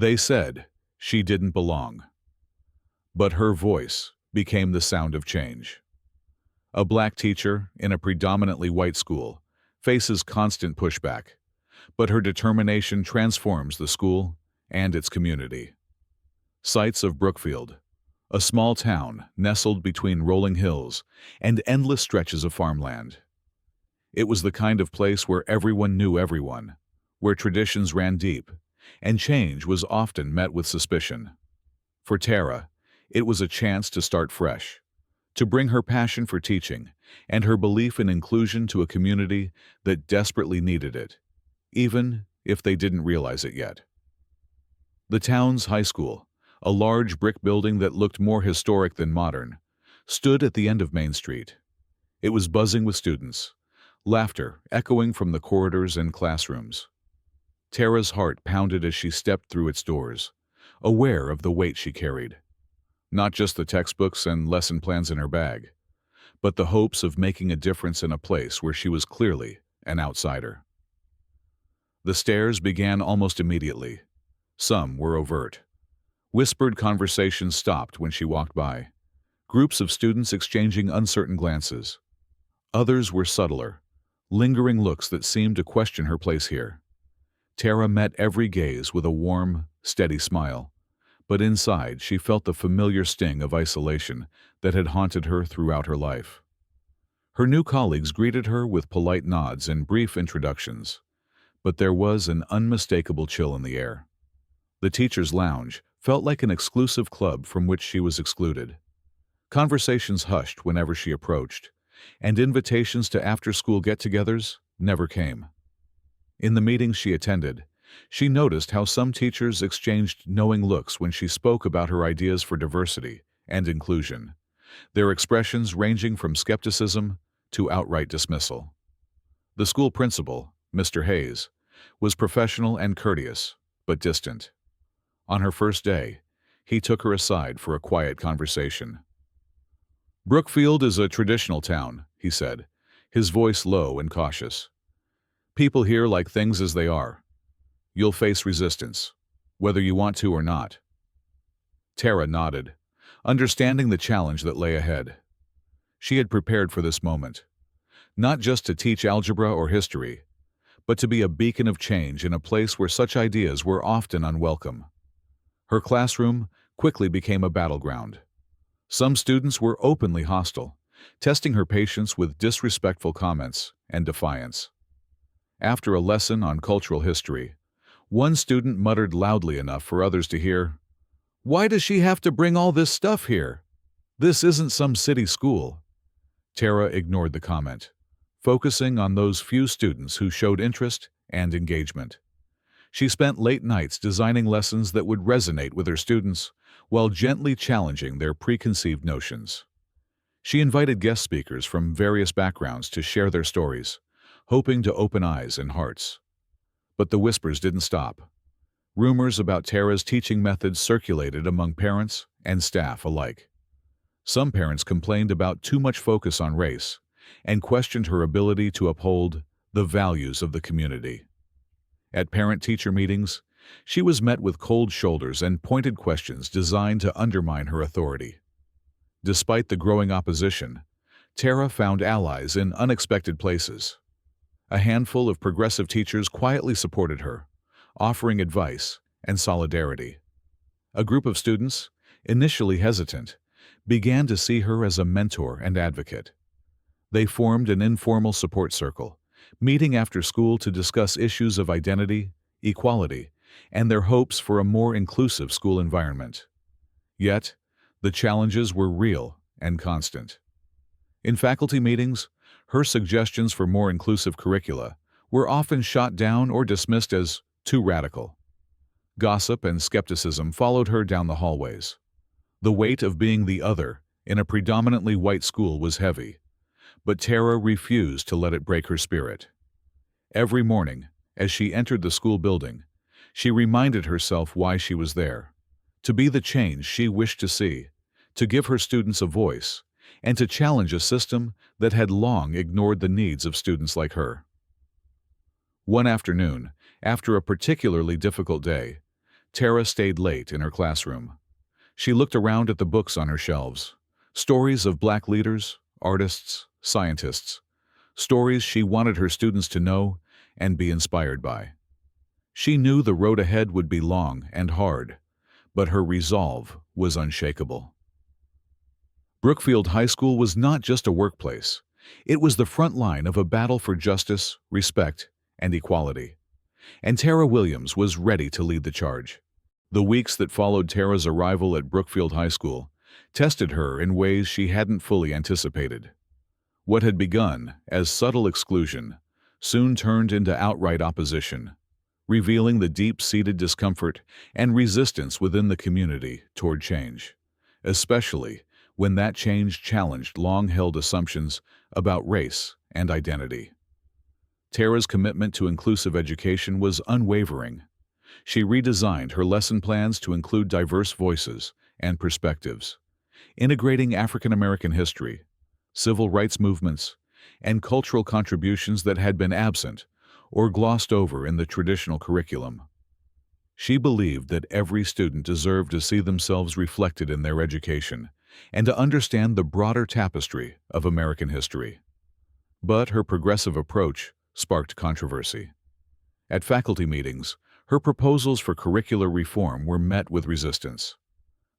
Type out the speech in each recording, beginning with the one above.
They said she didn't belong, but her voice became the sound of change. A black teacher in a predominantly white school faces constant pushback, but her determination transforms the school and its community. Sights of Brookfield, a small town nestled between rolling hills and endless stretches of farmland. It was the kind of place where everyone knew everyone, where traditions ran deep, and change was often met with suspicion. For Tara, it was a chance to start fresh, to bring her passion for teaching and her belief in inclusion to a community that desperately needed it, even if they didn't realize it yet. The town's high school, a large brick building that looked more historic than modern, stood at the end of Main Street. It was buzzing with students, laughter echoing from the corridors and classrooms. Tara's heart pounded as she stepped through its doors, aware of the weight she carried. Not just the textbooks and lesson plans in her bag, but the hopes of making a difference in a place where she was clearly an outsider. The stares began almost immediately. Some were overt. Whispered conversations stopped when she walked by, groups of students exchanging uncertain glances. Others were subtler, lingering looks that seemed to question her place here. Tara met every gaze with a warm, steady smile, but inside she felt the familiar sting of isolation that had haunted her throughout her life. Her new colleagues greeted her with polite nods and brief introductions, but there was an unmistakable chill in the air. The teacher's lounge felt like an exclusive club from which she was excluded. Conversations hushed whenever she approached, and invitations to after-school get-togethers never came. In the meetings she attended, she noticed how some teachers exchanged knowing looks when she spoke about her ideas for diversity and inclusion, their expressions ranging from skepticism to outright dismissal. The school principal, Mr. Hayes, was professional and courteous, but distant. On her first day, he took her aside for a quiet conversation. "Brookfield is a traditional town," he said, his voice low and cautious. "People here like things as they are. You'll face resistance, whether you want to or not." Tara nodded, understanding the challenge that lay ahead. She had prepared for this moment, not just to teach algebra or history, but to be a beacon of change in a place where such ideas were often unwelcome. Her classroom quickly became a battleground. Some students were openly hostile, testing her patience with disrespectful comments and defiance. After a lesson on cultural history, one student muttered loudly enough for others to hear, "Why does she have to bring all this stuff here? This isn't some city school." Tara ignored the comment, focusing on those few students who showed interest and engagement. She spent late nights designing lessons that would resonate with her students while gently challenging their preconceived notions. She invited guest speakers from various backgrounds to share their stories, hoping to open eyes and hearts. But the whispers didn't stop. Rumors about Tara's teaching methods circulated among parents and staff alike. Some parents complained about too much focus on race and questioned her ability to uphold the values of the community. At parent-teacher meetings, she was met with cold shoulders and pointed questions designed to undermine her authority. Despite the growing opposition, Tara found allies in unexpected places. A handful of progressive teachers quietly supported her, offering advice and solidarity. A group of students, initially hesitant, began to see her as a mentor and advocate. They formed an informal support circle, meeting after school to discuss issues of identity, equality, and their hopes for a more inclusive school environment. Yet, the challenges were real and constant. In faculty meetings, her suggestions for more inclusive curricula were often shot down or dismissed as too radical. Gossip and skepticism followed her down the hallways. The weight of being the other in a predominantly white school was heavy, but Tara refused to let it break her spirit. Every morning, as she entered the school building, she reminded herself why she was there: to be the change she wished to see, to give her students a voice, and to challenge a system that had long ignored the needs of students like her. One afternoon, after a particularly difficult day, Tara stayed late in her classroom. She looked around at the books on her shelves. Stories of Black leaders, artists, scientists. Stories she wanted her students to know and be inspired by. She knew the road ahead would be long and hard, but her resolve was unshakable. Brookfield High School was not just a workplace. It was the front line of a battle for justice, respect, and equality. And Tara Williams was ready to lead the charge. The weeks that followed Tara's arrival at Brookfield High School tested her in ways she hadn't fully anticipated. What had begun as subtle exclusion soon turned into outright opposition, revealing the deep-seated discomfort and resistance within the community toward change, especially when that change challenged long-held assumptions about race and identity. Tara's commitment to inclusive education was unwavering. She redesigned her lesson plans to include diverse voices and perspectives, integrating African American history, civil rights movements, and cultural contributions that had been absent or glossed over in the traditional curriculum. She believed that every student deserved to see themselves reflected in their education and to understand the broader tapestry of American history. But her progressive approach sparked controversy. At faculty meetings, her proposals for curricular reform were met with resistance.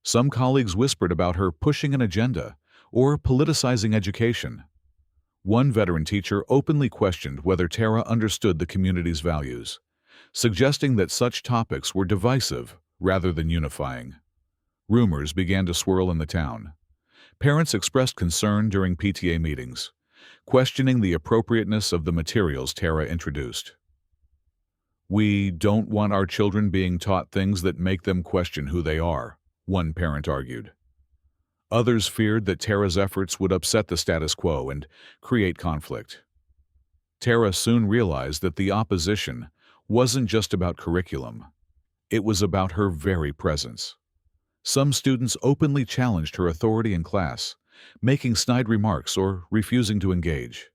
Some colleagues whispered about her pushing an agenda or politicizing education. One veteran teacher openly questioned whether Tara understood the community's values, suggesting that such topics were divisive rather than unifying. Rumors began to swirl in the town. Parents expressed concern during PTA meetings, questioning the appropriateness of the materials Tara introduced. "We don't want our children being taught things that make them question who they are," one parent argued. Others feared that Tara's efforts would upset the status quo and create conflict. Tara soon realized that the opposition wasn't just about curriculum. It was about her very presence. Some students openly challenged her authority in class, making snide remarks or refusing to engage.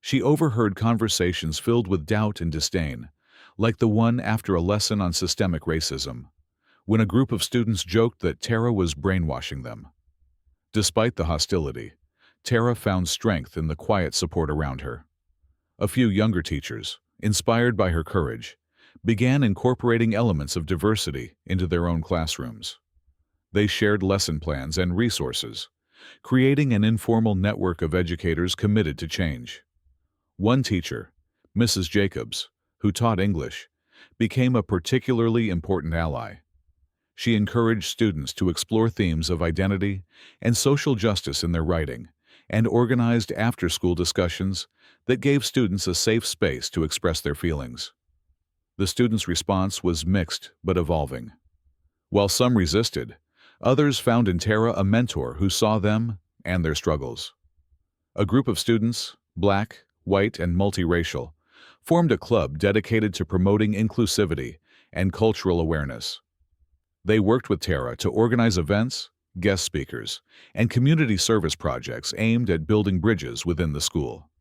She overheard conversations filled with doubt and disdain, like the one after a lesson on systemic racism, when a group of students joked that Tara was brainwashing them. Despite the hostility, Tara found strength in the quiet support around her. A few younger teachers, inspired by her courage, began incorporating elements of diversity into their own classrooms. They shared lesson plans and resources, creating an informal network of educators committed to change. One teacher, Mrs. Jacobs, who taught English, became a particularly important ally. She encouraged students to explore themes of identity and social justice in their writing, and organized after-school discussions that gave students a safe space to express their feelings. The students' response was mixed but evolving. While some resisted, others found in Tara a mentor who saw them and their struggles. A group of students, Black, white, and multiracial, formed a club dedicated to promoting inclusivity and cultural awareness. They worked with Tara to organize events, guest speakers, and community service projects aimed at building bridges within the school.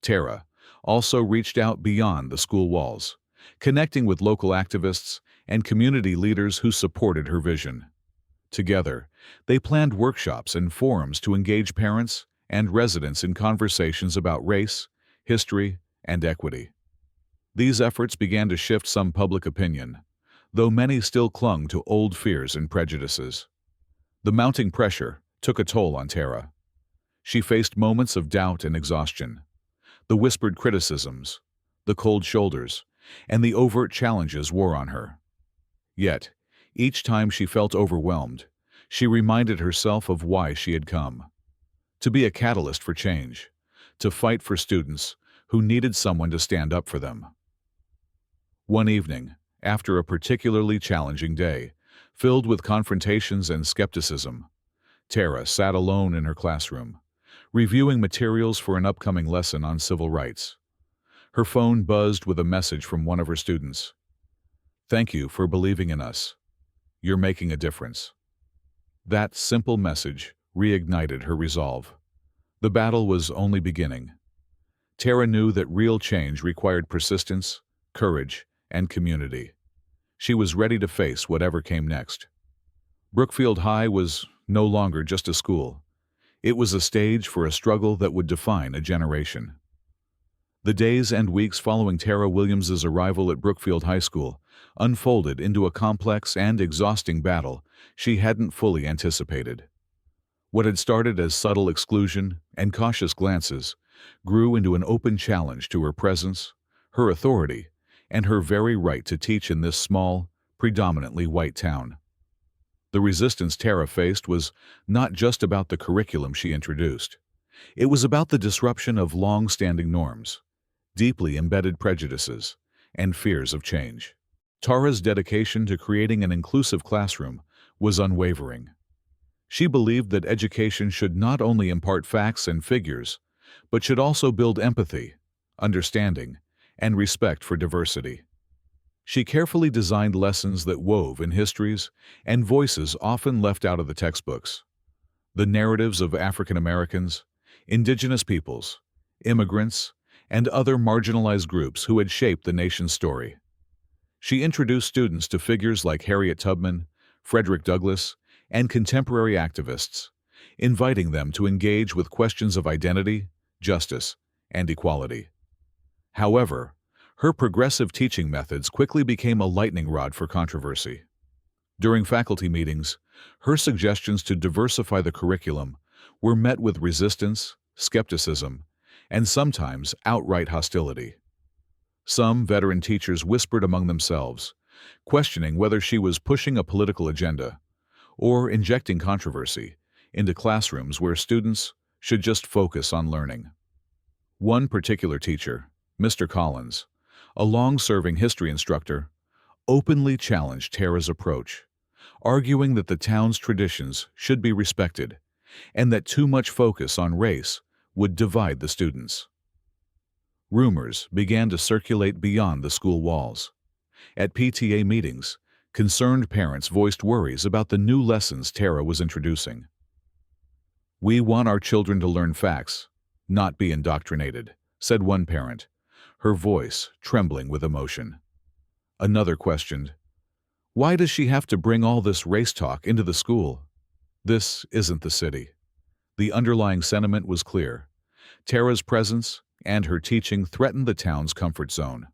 Tara also reached out beyond the school walls, connecting with local activists and community leaders who supported her vision. Together, they planned workshops and forums to engage parents and residents in conversations about race, history, and equity. These efforts began to shift some public opinion, though many still clung to old fears and prejudices. The mounting pressure took a toll on Tara. She faced moments of doubt and exhaustion, the whispered criticisms, the cold shoulders, and the overt challenges wore on her. Yet, each time she felt overwhelmed, she reminded herself of why she had come: to be a catalyst for change, to fight for students who needed someone to stand up for them. One evening, after a particularly challenging day, filled with confrontations and skepticism, Tara sat alone in her classroom, reviewing materials for an upcoming lesson on civil rights. Her phone buzzed with a message from one of her students. "Thank you for believing in us. You're making a difference." That simple message reignited her resolve. The battle was only beginning. Tara knew that real change required persistence, courage, and community. She was ready to face whatever came next. Brookfield High was no longer just a school. It was a stage for a struggle that would define a generation. The days and weeks following Tara Williams's arrival at Brookfield High School unfolded into a complex and exhausting battle she hadn't fully anticipated. What had started as subtle exclusion and cautious glances grew into an open challenge to her presence, her authority, and her very right to teach in this small, predominantly white town. The resistance Tara faced was not just about the curriculum she introduced. It was about the disruption of long-standing norms, deeply embedded prejudices, and fears of change. Tara's dedication to creating an inclusive classroom was unwavering. She believed that education should not only impart facts and figures, but should also build empathy, understanding, and respect for diversity. She carefully designed lessons that wove in histories and voices often left out of the textbooks. The narratives of African Americans, indigenous peoples, immigrants, and other marginalized groups who had shaped the nation's story. She introduced students to figures like Harriet Tubman, Frederick Douglass, and contemporary activists, inviting them to engage with questions of identity, justice, and equality. However, her progressive teaching methods quickly became a lightning rod for controversy. During faculty meetings, her suggestions to diversify the curriculum were met with resistance, skepticism, and sometimes outright hostility. Some veteran teachers whispered among themselves, questioning whether she was pushing a political agenda or injecting controversy into classrooms where students should just focus on learning. One particular teacher, Mr. Collins, a long-serving history instructor, openly challenged Tara's approach, arguing that the town's traditions should be respected and that too much focus on race would divide the students. Rumors began to circulate beyond the school walls. At PTA meetings, concerned parents voiced worries about the new lessons Tara was introducing. "We want our children to learn facts, not be indoctrinated," said one parent, her voice trembling with emotion. Another questioned, "Why does she have to bring all this race talk into the school?" This isn't the city. The underlying sentiment was clear. Tara's presence and her teaching threatened the town's comfort zone.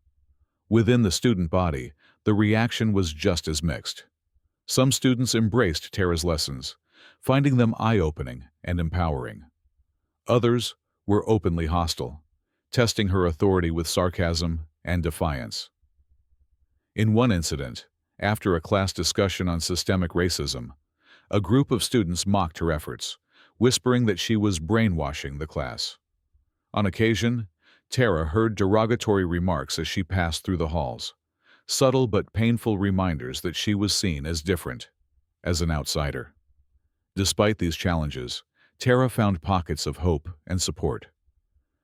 Within the student body, the reaction was just as mixed. Some students embraced Tara's lessons, finding them eye-opening and empowering. Others were openly hostile, testing her authority with sarcasm and defiance. In one incident, after a class discussion on systemic racism, a group of students mocked her efforts, whispering that she was brainwashing the class. On occasion, Tara heard derogatory remarks as she passed through the halls, subtle but painful reminders that she was seen as different, as an outsider. Despite these challenges, Tara found pockets of hope and support.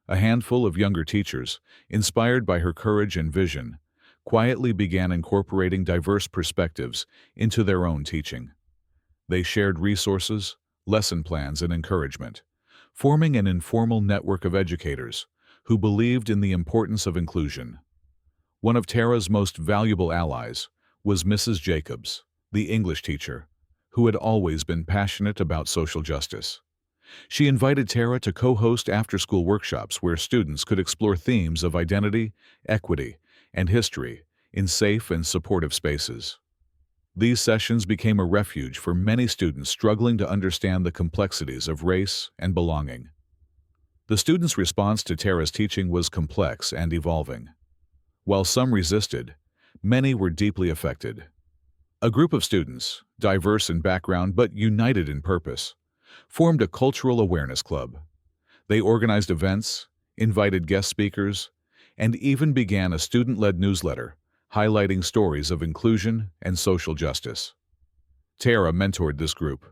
A handful of younger teachers, inspired by her courage and vision, quietly began incorporating diverse perspectives into their own teaching. They shared resources, lesson plans, and encouragement, forming an informal network of educators who believed in the importance of inclusion. One of Tara's most valuable allies was Mrs. Jacobs, the English teacher, who had always been passionate about social justice. She invited Tara to co-host after-school workshops where students could explore themes of identity, equity, and history in safe and supportive spaces. These sessions became a refuge for many students struggling to understand the complexities of race and belonging. The students' response to Tara's teaching was complex and evolving. While some resisted, many were deeply affected. A group of students, diverse in background but united in purpose, formed a cultural awareness club. They organized events, invited guest speakers, and even began a student-led newsletter highlighting stories of inclusion and social justice. Tara mentored this group,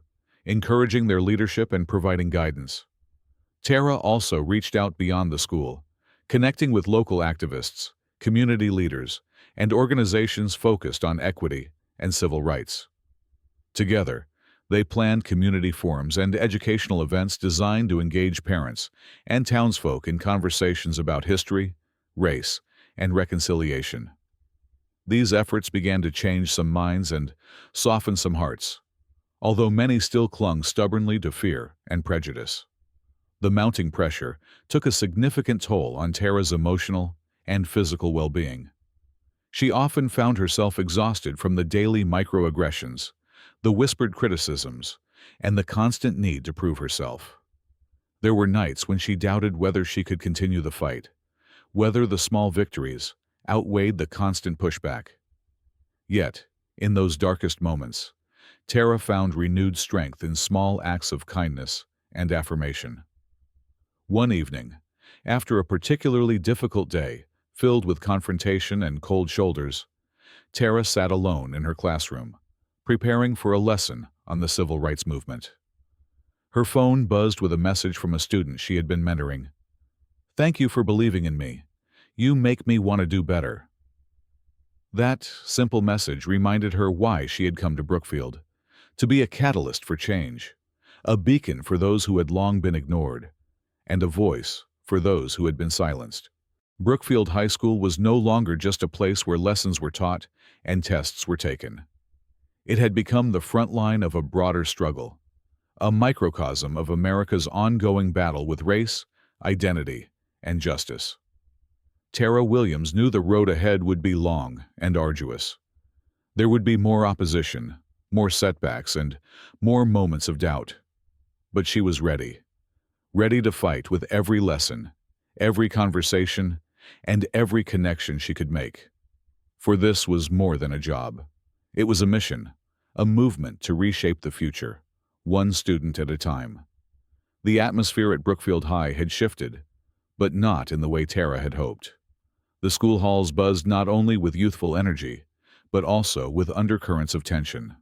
encouraging their leadership and providing guidance. Tara also reached out beyond the school, connecting with local activists, community leaders, and organizations focused on equity and civil rights. Together, they planned community forums and educational events designed to engage parents and townsfolk in conversations about history, race, and reconciliation. These efforts began to change some minds and soften some hearts, although many still clung stubbornly to fear and prejudice. The mounting pressure took a significant toll on Tara's emotional and physical well-being. She often found herself exhausted from the daily microaggressions, the whispered criticisms, and the constant need to prove herself. There were nights when she doubted whether she could continue the fight, whether the small victories outweighed the constant pushback. Yet, in those darkest moments, Tara found renewed strength in small acts of kindness and affirmation. One evening, after a particularly difficult day, filled with confrontation and cold shoulders, Tara sat alone in her classroom, preparing for a lesson on the civil rights movement. Her phone buzzed with a message from a student she had been mentoring. "Thank you for believing in me. You make me want to do better." That simple message reminded her why she had come to Brookfield: to be a catalyst for change, a beacon for those who had long been ignored, and a voice for those who had been silenced. Brookfield High School was no longer just a place where lessons were taught and tests were taken. It had become the front line of a broader struggle, a microcosm of America's ongoing battle with race, identity, and justice. Tara Williams knew the road ahead would be long and arduous. There would be more opposition, more setbacks, and more moments of doubt. But she was ready to fight with every lesson, every conversation, and every connection she could make. For this was more than a job. It was a mission, a movement to reshape the future, one student at a time. The atmosphere at Brookfield High had shifted, but not in the way Tara had hoped. The school halls buzzed not only with youthful energy, but also with undercurrents of tension.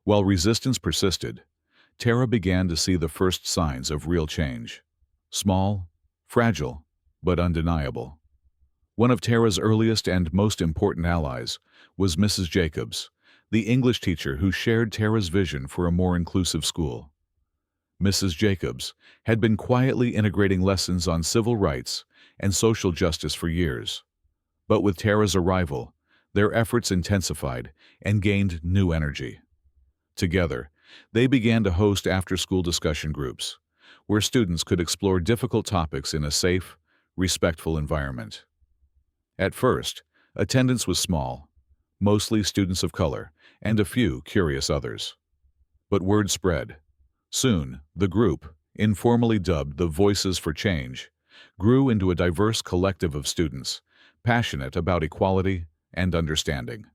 While resistance persisted, Tara began to see the first signs of real change. Small, fragile, but undeniable. One of Tara's earliest and most important allies was Mrs. Jacobs, the English teacher who shared Tara's vision for a more inclusive school. Mrs. Jacobs had been quietly integrating lessons on civil rights and social justice for years. But with Tara's arrival, their efforts intensified and gained new energy. Together, they began to host after-school discussion groups, where students could explore difficult topics in a safe, respectful environment. At first, attendance was small, mostly students of color and a few curious others. But word spread. Soon, the group, informally dubbed the Voices for Change, grew into a diverse collective of students, passionate about equality and understanding.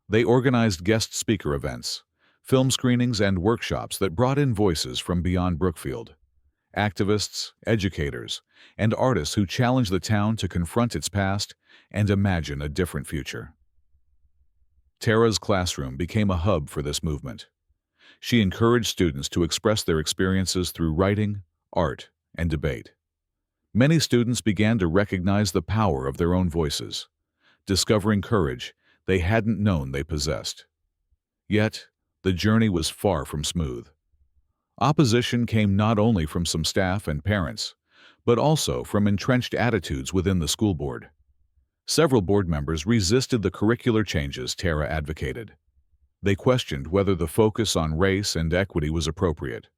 They organized guest speaker events, film screenings, and workshops that brought in voices from beyond Brookfield. Activists, educators, and artists who challenged the town to confront its past and imagine a different future. Tara's classroom became a hub for this movement. She encouraged students to express their experiences through writing, art, and debate. Many students began to recognize the power of their own voices, discovering courage they hadn't known they possessed. Yet, the journey was far from smooth. Opposition came not only from some staff and parents, but also from entrenched attitudes within the school board. Several board members resisted the curricular changes Tara advocated. They questioned whether the focus on race and equity was appropriate,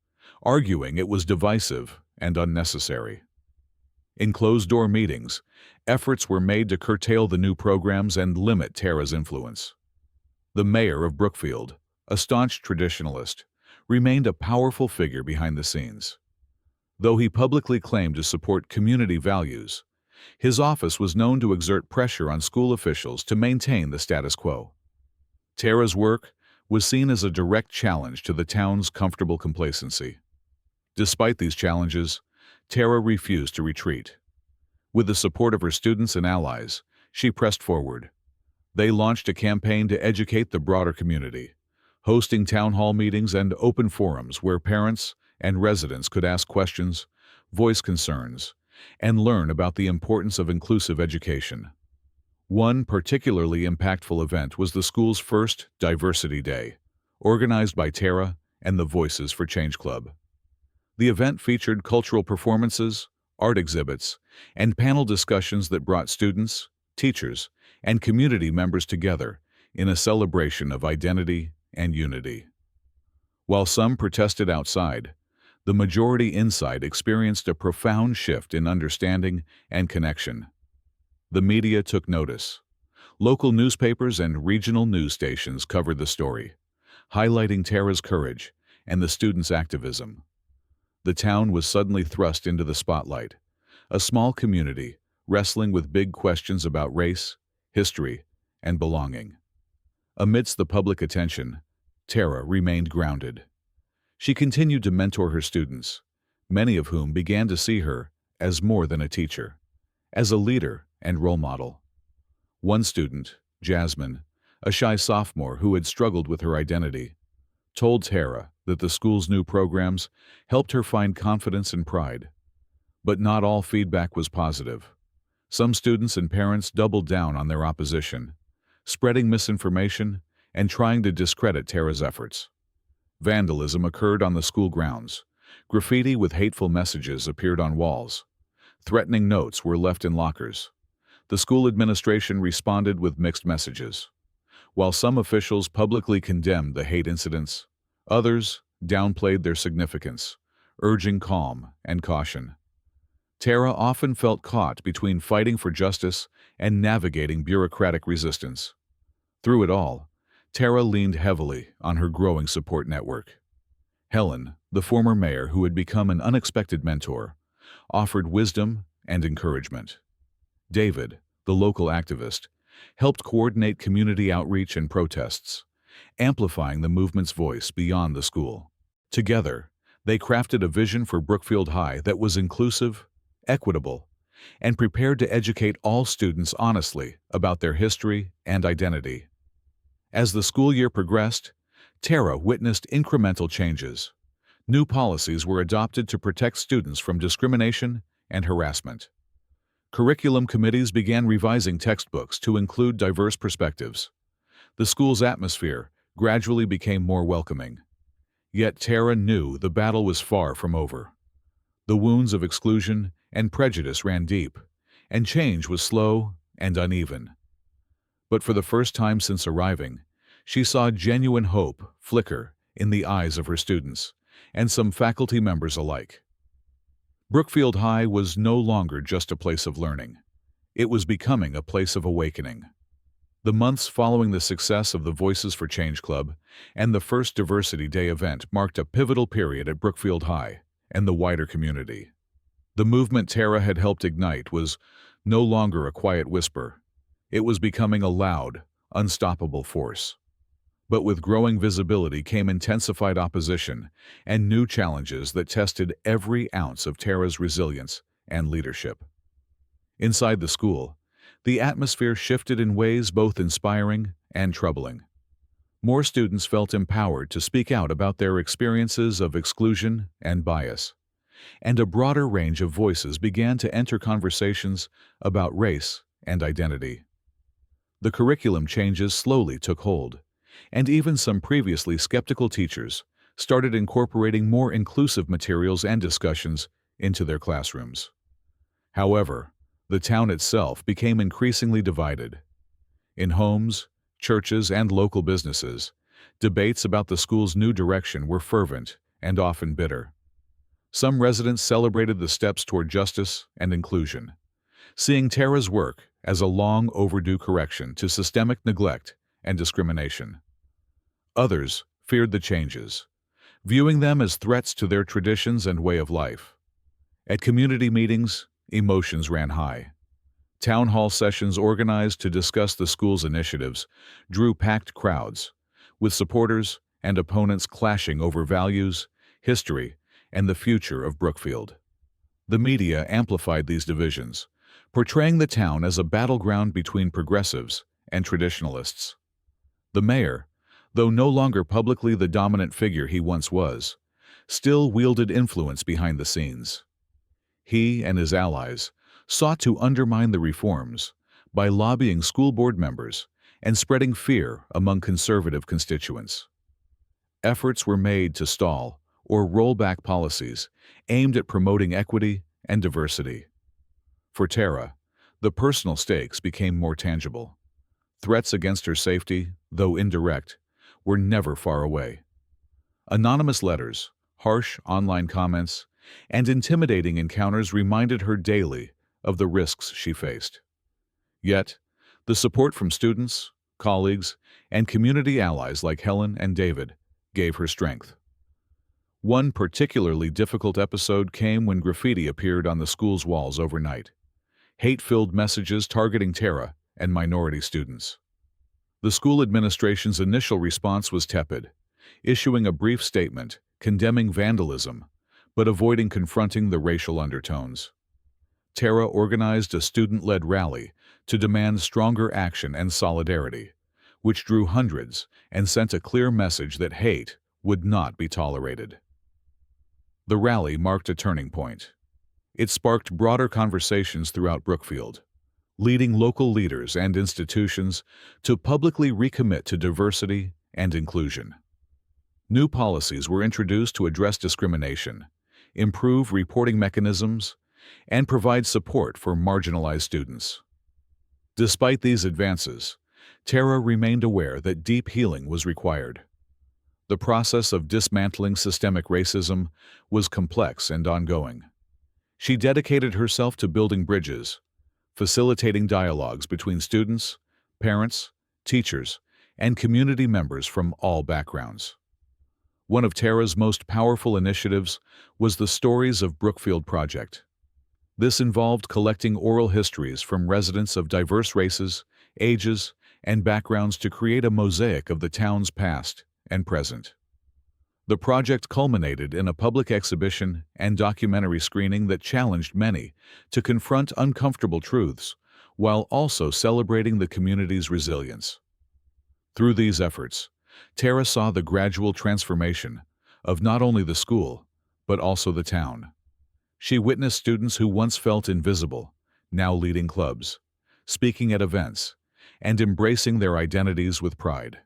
arguing it was divisive and unnecessary. In closed-door meetings, efforts were made to curtail the new programs and limit Tara's influence. The mayor of Brookfield, a staunch traditionalist, remained a powerful figure behind the scenes. Though he publicly claimed to support community values, his office was known to exert pressure on school officials to maintain the status quo. Tara's work was seen as a direct challenge to the town's comfortable complacency. Despite these challenges, Tara refused to retreat. With the support of her students and allies, she pressed forward. They launched a campaign to educate the broader community, hosting town hall meetings and open forums where parents and residents could ask questions, voice concerns, and learn about the importance of inclusive education. One particularly impactful event was the school's first Diversity Day, organized by Tara and the Voices for Change Club. The event featured cultural performances, art exhibits, and panel discussions that brought students, teachers, and community members together in a celebration of identity and unity. While some protested outside, the majority inside experienced a profound shift in understanding and connection. The media took notice. Local newspapers and regional news stations covered the story, highlighting Tara's courage and the students' activism. The town was suddenly thrust into the spotlight, a small community wrestling with big questions about race, history, and belonging. Amidst the public attention, Tara remained grounded. She continued to mentor her students, many of whom began to see her as more than a teacher, as a leader and role model. One student, Jasmine, a shy sophomore who had struggled with her identity, told Tara that the school's new programs helped her find confidence and pride. But not all feedback was positive. Some students and parents doubled down on their opposition, spreading misinformation and trying to discredit Tara's efforts. Vandalism occurred on the school grounds. Graffiti with hateful messages appeared on walls. Threatening notes were left in lockers. The school administration responded with mixed messages. While some officials publicly condemned the hate incidents, others downplayed their significance, urging calm and caution. Tara often felt caught between fighting for justice and navigating bureaucratic resistance. Through it all, Tara leaned heavily on her growing support network. Helen, the former mayor who had become an unexpected mentor, offered wisdom and encouragement. David, the local activist, helped coordinate community outreach and protests, amplifying the movement's voice beyond the school. Together, they crafted a vision for Brookfield High that was inclusive, equitable, and prepared to educate all students honestly about their history and identity. As the school year progressed, Tara witnessed incremental changes. New policies were adopted to protect students from discrimination and harassment. Curriculum committees began revising textbooks to include diverse perspectives. The school's atmosphere gradually became more welcoming. Yet Tara knew the battle was far from over. The wounds of exclusion and prejudice ran deep, and change was slow and uneven. But for the first time since arriving, she saw genuine hope flicker in the eyes of her students and some faculty members alike. Brookfield High was no longer just a place of learning. It was becoming a place of awakening. The months following the success of the Voices for Change Club and the first Diversity Day event marked a pivotal period at Brookfield High and the wider community. The movement Tara had helped ignite was no longer a quiet whisper. It was becoming a loud, unstoppable force. But with growing visibility came intensified opposition and new challenges that tested every ounce of Tara's resilience and leadership. Inside the school, the atmosphere shifted in ways both inspiring and troubling. More students felt empowered to speak out about their experiences of exclusion and bias, and a broader range of voices began to enter conversations about race and identity. The curriculum changes slowly took hold, and even some previously skeptical teachers started incorporating more inclusive materials and discussions into their classrooms. However, the town itself became increasingly divided. In homes, churches, and local businesses, debates about the school's new direction were fervent and often bitter. Some residents celebrated the steps toward justice and inclusion, seeing Tara's work as a long overdue correction to systemic neglect and discrimination. Others feared the changes, viewing them as threats to their traditions and way of life. At community meetings, emotions ran high. Town hall sessions organized to discuss the school's initiatives drew packed crowds, with supporters and opponents clashing over values, history, and the future of Brookfield. The media amplified these divisions, portraying the town as a battleground between progressives and traditionalists. The mayor, though no longer publicly the dominant figure he once was, still wielded influence behind the scenes. He and his allies sought to undermine the reforms by lobbying school board members and spreading fear among conservative constituents. Efforts were made to stall or roll back policies aimed at promoting equity and diversity. For Tara, the personal stakes became more tangible. Threats against her safety, though indirect, were never far away. Anonymous letters, harsh online comments, and intimidating encounters reminded her daily of the risks she faced. Yet, the support from students, colleagues, and community allies like Helen and David gave her strength. One particularly difficult episode came when graffiti appeared on the school's walls overnight, hate-filled messages targeting Tara and minority students. The school administration's initial response was tepid, issuing a brief statement condemning vandalism but avoiding confronting the racial undertones. Tara organized a student-led rally to demand stronger action and solidarity, which drew hundreds and sent a clear message that hate would not be tolerated. The rally marked a turning point. It sparked broader conversations throughout Brookfield, leading local leaders and institutions to publicly recommit to diversity and inclusion. New policies were introduced to address discrimination, improve reporting mechanisms, and provide support for marginalized students. Despite these advances, Tara remained aware that deep healing was required. The process of dismantling systemic racism was complex and ongoing. She dedicated herself to building bridges, facilitating dialogues between students, parents, teachers, and community members from all backgrounds. One of Tara's most powerful initiatives was the Stories of Brookfield project. This involved collecting oral histories from residents of diverse races, ages, and backgrounds to create a mosaic of the town's past and present. The project culminated in a public exhibition and documentary screening that challenged many to confront uncomfortable truths while also celebrating the community's resilience. Through these efforts, Tara saw the gradual transformation of not only the school, but also the town. She witnessed students who once felt invisible, now leading clubs, speaking at events, and embracing their identities with pride.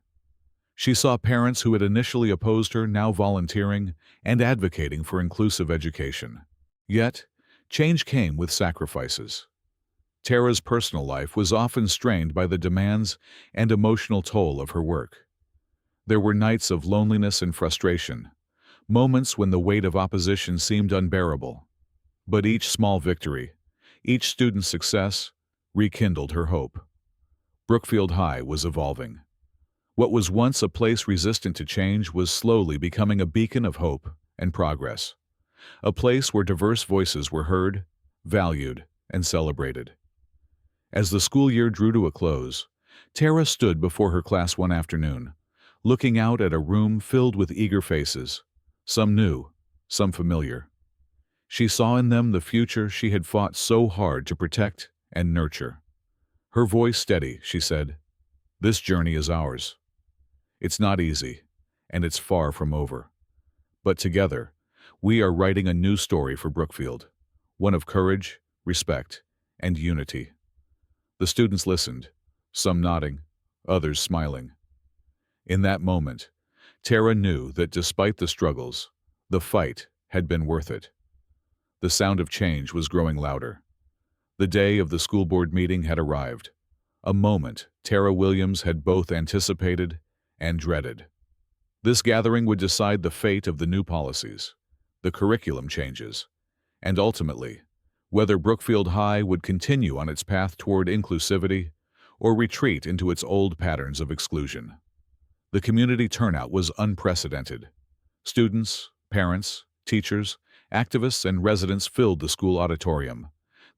She saw parents who had initially opposed her now volunteering and advocating for inclusive education. Yet, change came with sacrifices. Tara's personal life was often strained by the demands and emotional toll of her work. There were nights of loneliness and frustration, moments when the weight of opposition seemed unbearable. But each small victory, each student's success, rekindled her hope. Brookfield High was evolving. What was once a place resistant to change was slowly becoming a beacon of hope and progress, a place where diverse voices were heard, valued, and celebrated. As the school year drew to a close, Tara stood before her class one afternoon, looking out at a room filled with eager faces, some new, some familiar. She saw in them the future she had fought so hard to protect and nurture. Her voice steady, she said, "This journey is ours. It's not easy, and it's far from over. But together, we are writing a new story for Brookfield, one of courage, respect, and unity." The students listened, some nodding, others smiling. In that moment, Tara knew that despite the struggles, the fight had been worth it. The sound of change was growing louder. The day of the school board meeting had arrived, a moment Tara Williams had both anticipated and dreaded. This gathering would decide the fate of the new policies, the curriculum changes, and ultimately, whether Brookfield High would continue on its path toward inclusivity or retreat into its old patterns of exclusion. The community turnout was unprecedented. Students, parents, teachers, activists, and residents filled the school auditorium,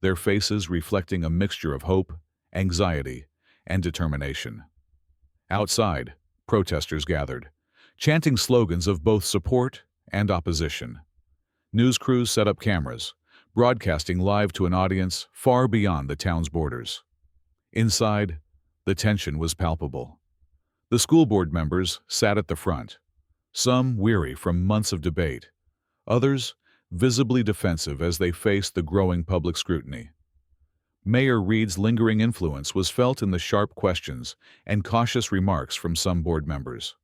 their faces reflecting a mixture of hope, anxiety, and determination. Outside, protesters gathered, chanting slogans of both support and opposition. News crews set up cameras, broadcasting live to an audience far beyond the town's borders. Inside, the tension was palpable. The school board members sat at the front, some weary from months of debate, others visibly defensive as they faced the growing public scrutiny. Mayor Reed's lingering influence was felt in the sharp questions and cautious remarks from some board members.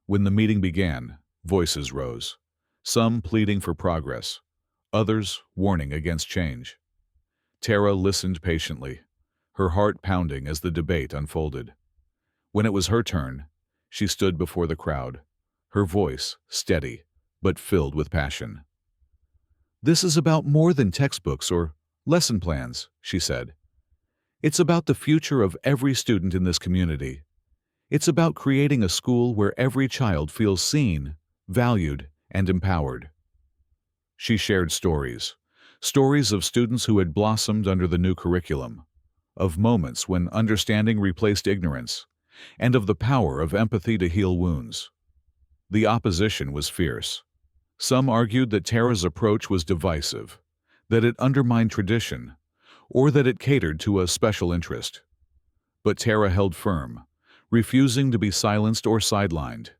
When the meeting began, voices rose, some pleading for progress, others warning against change. Tara listened patiently, her heart pounding as the debate unfolded. When it was her turn, she stood before the crowd, her voice steady but filled with passion. "This is about more than textbooks or lesson plans," she said. "It's about the future of every student in this community. It's about creating a school where every child feels seen, valued, and empowered." She shared stories of students who had blossomed under the new curriculum, of moments when understanding replaced ignorance, and of the power of empathy to heal wounds. The opposition was fierce. Some argued that Tara's approach was divisive, that it undermined tradition, or that it catered to a special interest. But Tara held firm, refusing to be silenced or sidelined.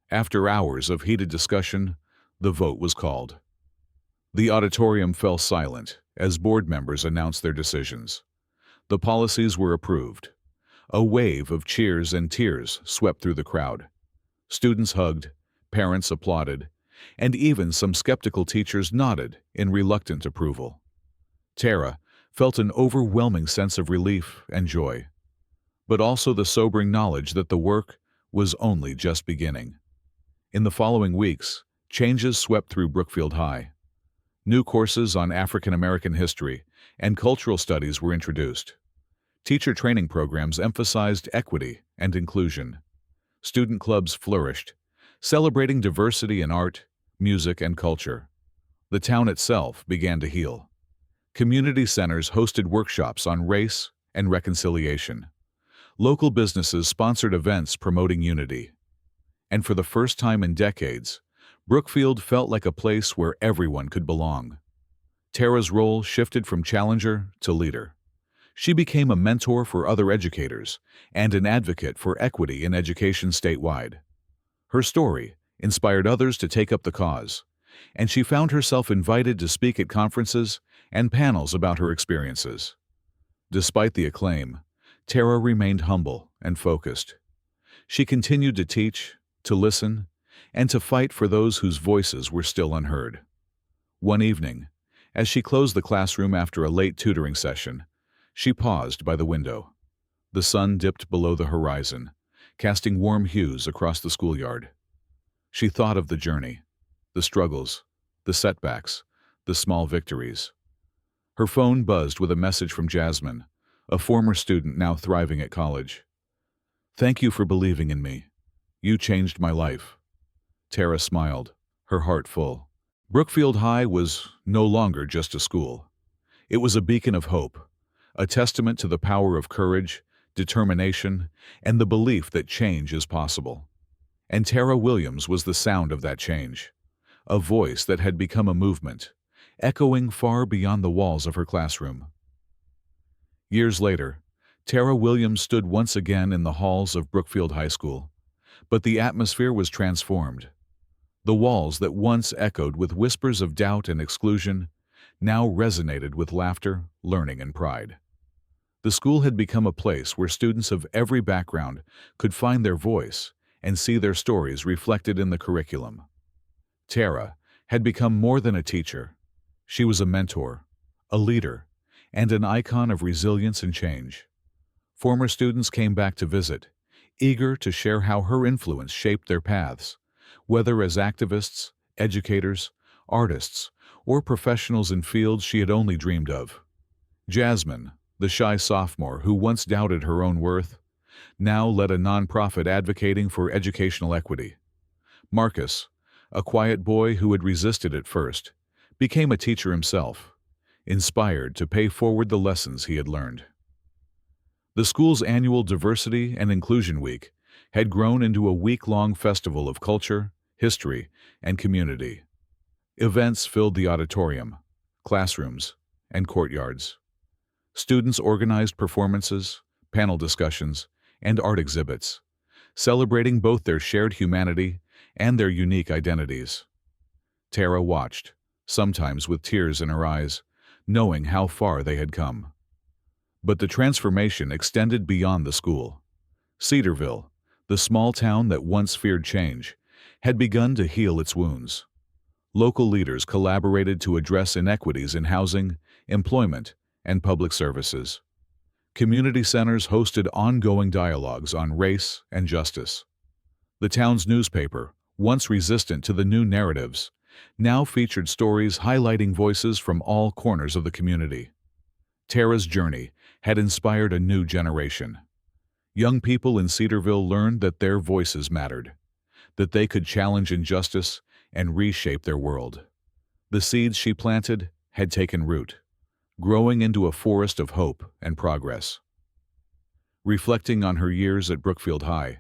After hours of heated discussion, the vote was called. The auditorium fell silent as board members announced their decisions. The policies were approved. A wave of cheers and tears swept through the crowd. Students hugged, parents applauded, and even some skeptical teachers nodded in reluctant approval. Tara felt an overwhelming sense of relief and joy, but also the sobering knowledge that the work was only just beginning. In the following weeks, changes swept through Brookfield High. New courses on African American history and cultural studies were introduced. Teacher training programs emphasized equity and inclusion. Student clubs flourished, celebrating diversity in art, music, and culture. The town itself began to heal. Community centers hosted workshops on race and reconciliation. Local businesses sponsored events promoting unity. And for the first time in decades, Brookfield felt like a place where everyone could belong. Tara's role shifted from challenger to leader. She became a mentor for other educators and an advocate for equity in education statewide. Her story inspired others to take up the cause, and she found herself invited to speak at conferences and panels about her experiences. Despite the acclaim, Tara remained humble and focused. She continued to teach, to listen, and to fight for those whose voices were still unheard. One evening, as she closed the classroom after a late tutoring session, she paused by the window. The sun dipped below the horizon, casting warm hues across the schoolyard. She thought of the journey, the struggles, the setbacks, the small victories. Her phone buzzed with a message from Jasmine, a former student now thriving at college. "Thank you for believing in me. You changed my life." Tara smiled, her heart full. Brookfield High was no longer just a school. It was a beacon of hope, a testament to the power of courage, determination, and the belief that change is possible. And Tara Williams was the sound of that change, a voice that had become a movement, echoing far beyond the walls of her classroom. Years later, Tara Williams stood once again in the halls of Brookfield High School, but the atmosphere was transformed. The walls that once echoed with whispers of doubt and exclusion now resonated with laughter, learning, and pride. The school had become a place where students of every background could find their voice and see their stories reflected in the curriculum. Tara had become more than a teacher. She was a mentor, a leader, and an icon of resilience and change. Former students came back to visit, eager to share how her influence shaped their paths, whether as activists, educators, artists, or professionals in fields she had only dreamed of. Jasmine, the shy sophomore who once doubted her own worth, now led a nonprofit advocating for educational equity. Marcus, a quiet boy who had resisted at first, became a teacher himself, inspired to pay forward the lessons he had learned. The school's annual Diversity and Inclusion Week had grown into a week-long festival of culture, history, and community. Events filled the auditorium, classrooms, and courtyards. Students organized performances, panel discussions, and art exhibits, celebrating both their shared humanity and their unique identities. Tara watched, sometimes with tears in her eyes, knowing how far they had come. But the transformation extended beyond the school. Cedarville, the small town that once feared change, had begun to heal its wounds. Local leaders collaborated to address inequities in housing, employment, and public services. Community centers hosted ongoing dialogues on race and justice. The town's newspaper, once resistant to the new narratives, now featured stories highlighting voices from all corners of the community. Tara's journey had inspired a new generation. Young people in Cedarville learned that their voices mattered, that they could challenge injustice and reshape their world. The seeds she planted had taken root, growing into a forest of hope and progress. Reflecting on her years at Brookfield High,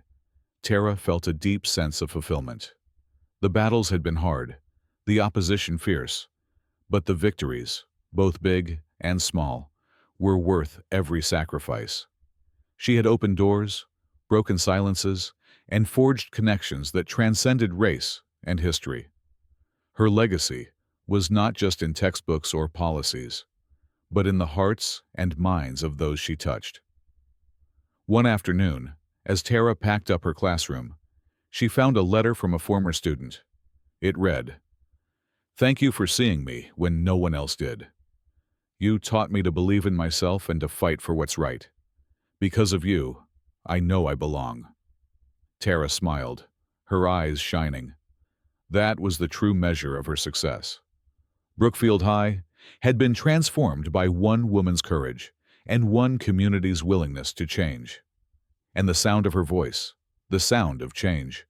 Tara felt a deep sense of fulfillment. The battles had been hard, the opposition fierce, but the victories, both big and small, were worth every sacrifice. She had opened doors, broken silences, and forged connections that transcended race and history. Her legacy was not just in textbooks or policies, but in the hearts and minds of those she touched. One afternoon, as Tara packed up her classroom, she found a letter from a former student. It read, "Thank you for seeing me when no one else did. You taught me to believe in myself and to fight for what's right. Because of you, I know I belong." Tara smiled, her eyes shining. That was the true measure of her success. Brookfield High had been transformed by one woman's courage and one community's willingness to change. And the sound of her voice, the sound of change,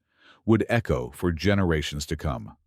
would echo for generations to come.